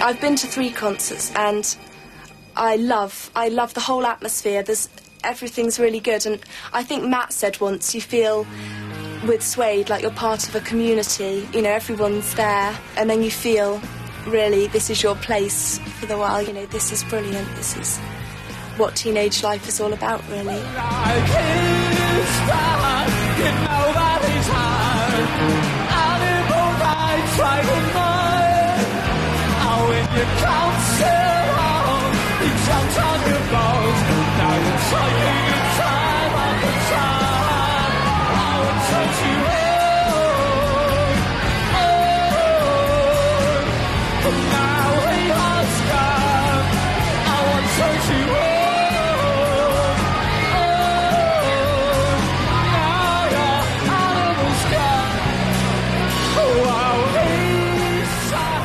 I've been to 3 concerts and I love the whole atmosphere. Everything's really good, and I think Matt said once, you feel with Suede like you're part of a community, you know, everyone's there, and then you feel really this is your place for the while, you know, this is brilliant, this is what teenage life is all about, really.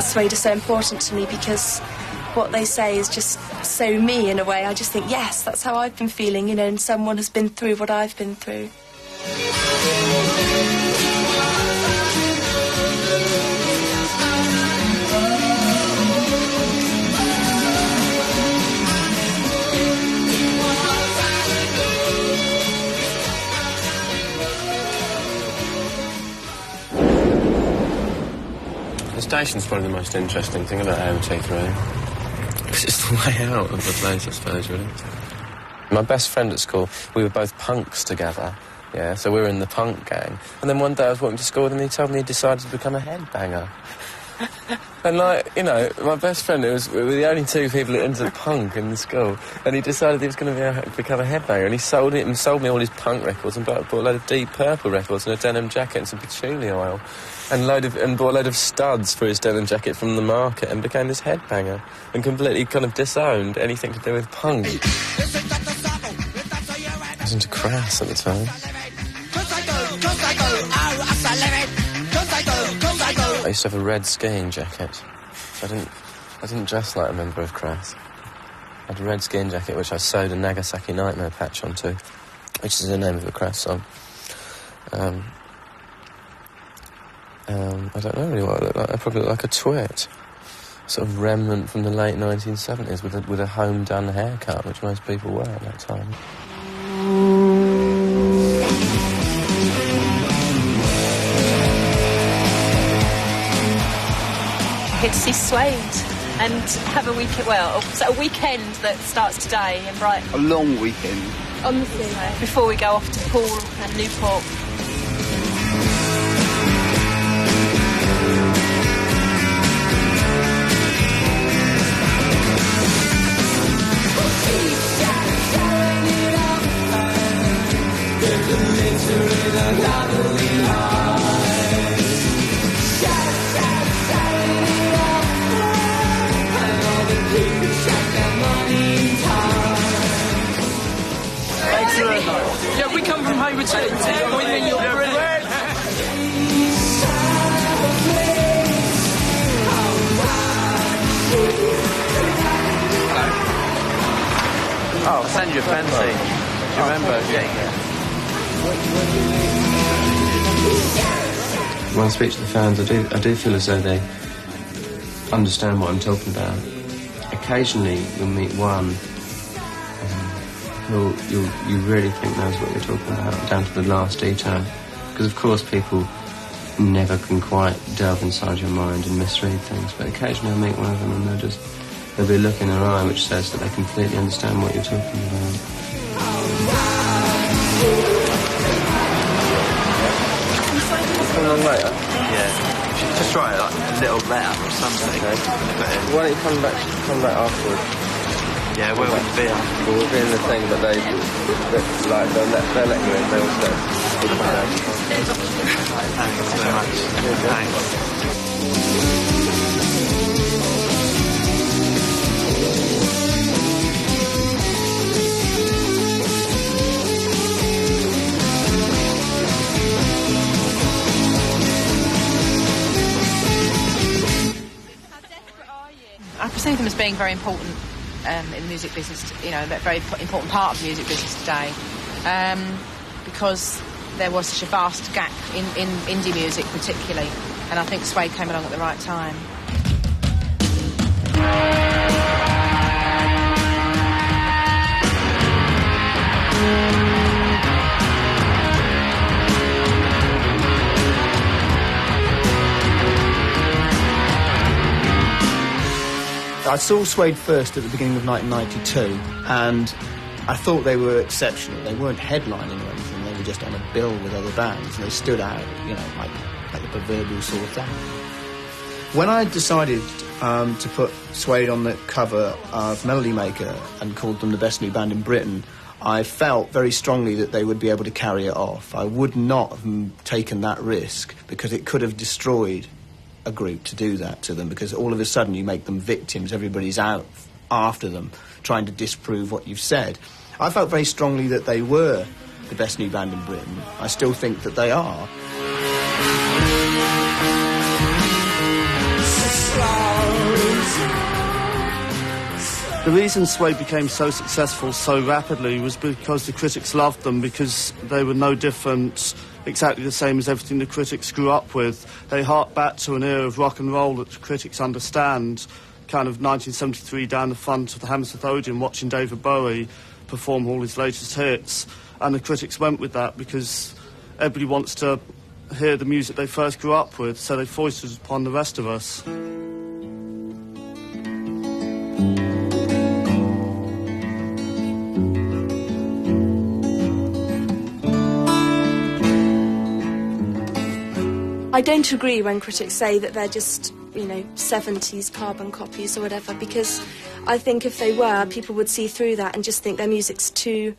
Suede is so important to me because what they say is just so me in a way. I just think, yes, that's how I've been feeling, you know, and someone has been through what I've been through. The station's probably the most interesting thing about AOT3. Because it's the way out of the place, I suppose, really. My best friend at school, we were both punks together, yeah, so we were in the punk gang. And then one day I was walking to school and he told me he decided to become a headbanger. And, like, you know, my best friend, we were the only 2 people into punk in the school, and he decided he was going to become a headbanger, and he sold me all his punk records and bought a load of Deep Purple records and a denim jacket and some patchouli oil, and bought a load of studs for his denim jacket from the market, and became this headbanger, and completely kind of disowned anything to do with punk. I was into Crass at the time. I used to have a red skiing jacket. I didn't dress like a member of Crass. I had a red skiing jacket which I sewed a Nagasaki Nightmare patch onto, which is the name of a Crass song. I don't know really what I look like. I probably look like a twit. Sort of remnant from the late 1970s with a home-done haircut, which most people wear at that time. Here to see Suede and have a weekend, a weekend that starts today in Brighton. A long weekend. On the sea. Before we go off to Poole and Newport. Yeah, we come from home too. We think you're brilliant. Oh, I'll send you a fancy. Do you remember? Yeah. When I speak to the fans, I do feel as though they understand what I'm talking about. Occasionally, you'll meet one who you really think knows what you're talking about, down to the last detail. Because, of course, people never can quite delve inside your mind and misread things, but occasionally I'll meet one of them and there'll be a look in their eye which says that they completely understand what you're talking about. On later? Yeah. Just write like a little letter or something. Okay. Why don't you come back afterwards? Yeah, where would be? Well, we'll be in the thing, but they'll let you in. They'll say. Thanks so much. Thanks. I perceive them as being very important in the music business, you know, a very important part of the music business today, because there was such a vast gap in indie music particularly, and I think Suede came along at the right time. I saw Suede first at the beginning of 1992, and I thought they were exceptional. They weren't headlining or anything, they were just on a bill with other bands, and they stood out, you know, like the proverbial sore thumb. When I decided to put Suede on the cover of Melody Maker and called them the best new band in Britain, I felt very strongly that they would be able to carry it off. I would not have taken that risk, because it could have destroyed a group to do that to them, because all of a sudden you make them victims, everybody's out after them, trying to disprove what you've said. I felt very strongly that they were the best new band in Britain. I still think that they are. The reason Suede became so successful so rapidly was because the critics loved them, because they were no different, exactly the same as everything the critics grew up with. They hark back to an era of rock and roll that the critics understand, kind of 1973 down the front of the Hammersmith Odeon, watching David Bowie perform all his latest hits. And the critics went with that because everybody wants to hear the music they first grew up with, so they foisted it upon the rest of us. I don't agree when critics say that they're just, you know, 70s carbon copies or whatever, because I think if they were, people would see through that and just think their music's too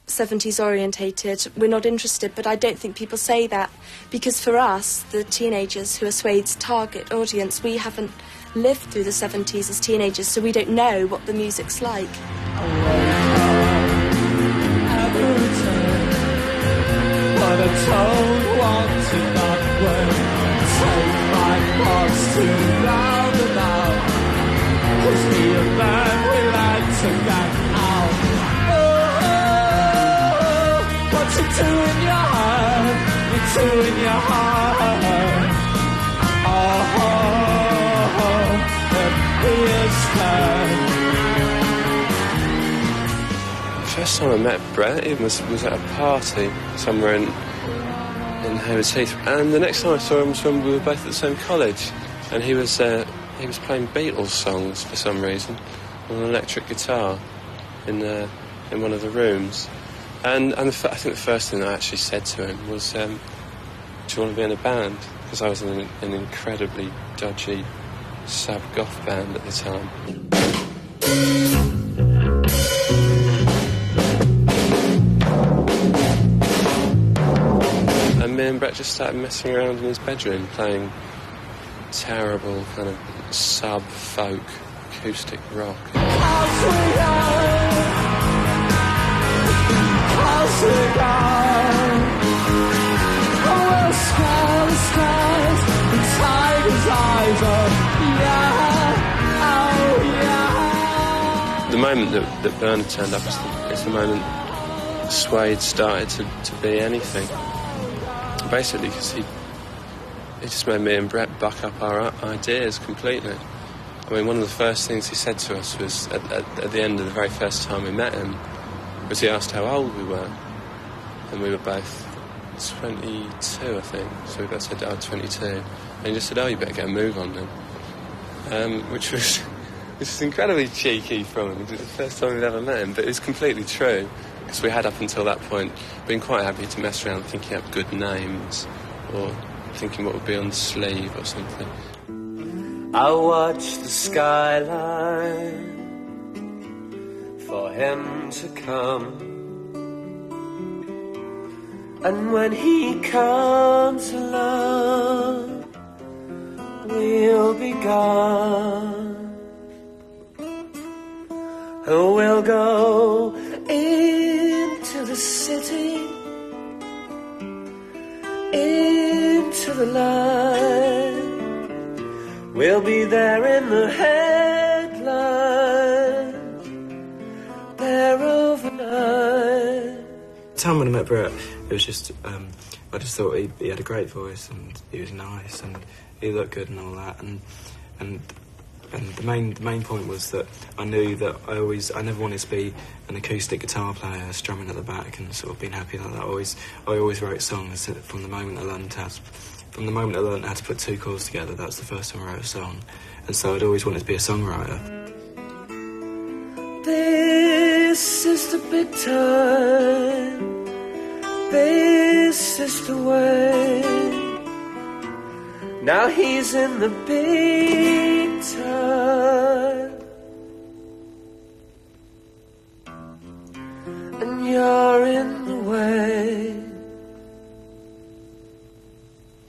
70s orientated. We're not interested, but I don't think people say that, because for us, the teenagers who are Suede's target audience, we haven't lived through the 70s as teenagers, so we don't know what the music's like. But I don't want to not wait. Take my thoughts too loud and out. Push me a man we like to get out. Oh, what you do in your heart, you do in your heart. Oh, it is time. The first time I met Brett, it was at a party somewhere in Hayward Heath, and the next time I saw him was when we were both at the same college, and he was playing Beatles songs for some reason on an electric guitar in one of the rooms, and I think the first thing I actually said to him was, "Do you want to be in a band?" Because I was in an incredibly dodgy sub-goth band at the time. Me and Brett just started messing around in his bedroom, playing terrible kind of sub-folk acoustic rock. The moment that Bernard turned up is the moment Suede started to be anything. Basically, because he just made me and Brett buck up our ideas completely. I mean, one of the first things he said to us was, at the end of the very first time we met him, was he asked how old we were. And we were both 22, I think. So we both said, 22. And he just said, you better get a move on then. Which was incredibly cheeky from him. It was the first time we'd ever met him, but it was completely true. Because we had, up until that point, been quite happy to mess around thinking up good names, or thinking what would be on the sleeve or something. I watch the skyline for him to come, and when he comes along, we'll be gone. We'll go into the city, into the light. We'll be there in the headlines, there overnight. The time when I met Brett, it was just, I just thought he had a great voice, and he was nice, and he looked good and all that, and the main point was that I knew that I never wanted to be an acoustic guitar player strumming at the back and sort of being happy like that. I always wrote songs from the moment I learned how to put two chords together. That's the first time I wrote a song, and so I'd always wanted to be a songwriter. This is the big time. This is the way. Now he's in the big time. And you're in the way.